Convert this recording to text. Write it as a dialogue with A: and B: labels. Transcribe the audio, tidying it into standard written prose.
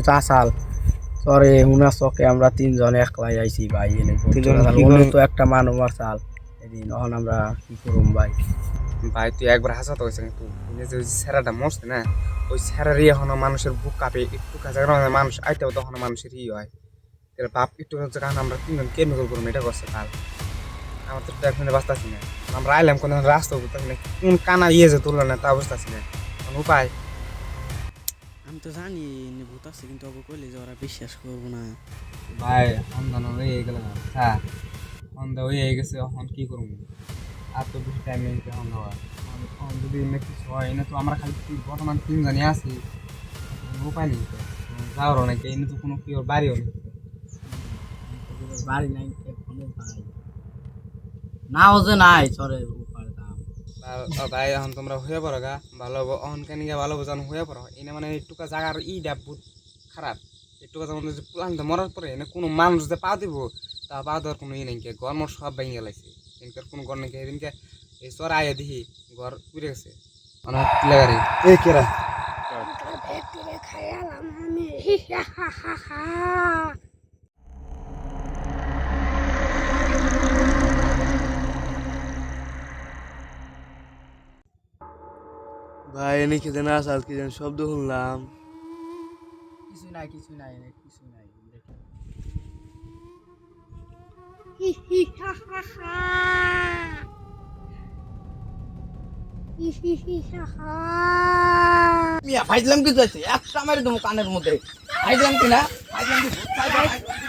A: চাচাল সরে হুনা চকে আমরা তিনজন একলাই আইছি ভাই এনে তো একটা মানুষ চাল এদিন এখন আমরা কি করুম ভাই।
B: ভাই তুই একবার হাসাতে হয়েছে কিন্তু যে ওই স্যারাটা মরছে না, ওই স্যারারই এখনো মানুষের বুক কাঁপে, একটু কাছে মানুষ আইতেও তখন মানুষের হয়। বাপ একটু কারণ আমরা তিনজন কেমিক্যাল করবো এটা করছে কাল আমার তো এক মিনিট বাঁচতেছি না। আমরা আইলাম কোনো রাস্তা বুঝতেছি না, কোন কানা যে তুললো না তা বুঝতেছি না কোনো উপায়।
C: আমি তো জানি ভূত আছে কিন্তু ওকে কইলে যে ওরা বিশ্বাস করবো না।
B: ভাই সন্ধান হয়ে গেল হ্যাঁ, সন্ধ্যা হয়ে গেছে, এখন কি করবো? আর তো বেশি টাইম নেই এখন হওয়ার, যদি এমনি কিছু হয় না তো আমরা খালি বর্তমান তিনজনই আছি, উপায় নেই তো যাওয়ারও নাকি এনে তো কোনো কি ওর বাড়িও নেই।
A: বাড়ি নাই ভাই নাও যে নাই সরে
B: ভাই এখন তোমরা হয়ে পড়ো গা ভালো হবো, অহন কেন গিয়ে ভালো হবো যখন হয়ে পড়ো এনে মানে একটুকা জায়গার ইটা বহুত খারাপ, একটুকা যেমন প্লানটা মরার পরে এনে কোনো মানুষ যে পা দিব তা পা দেওয়ার কোনো ই নেই, ঘর মর সব ভেঙে গেলাইছে, এনকার কোনো ঘর নেই। এদিনকে এই চর আয়া দিহি ঘর পুড়ে গেছে অনেক লাগারি এই কেরা
D: ভাই এনে খেতে না আসাল কি যেন শব্দ শুনলাম।
A: কিছু নাই কিছু নাই কিছু নাই মিয়া ফাইজলাম কি যাচ্ছে একটা মারি দেবো কানের মধ্যে ফাইজলাম কি না ফাইজলাম কি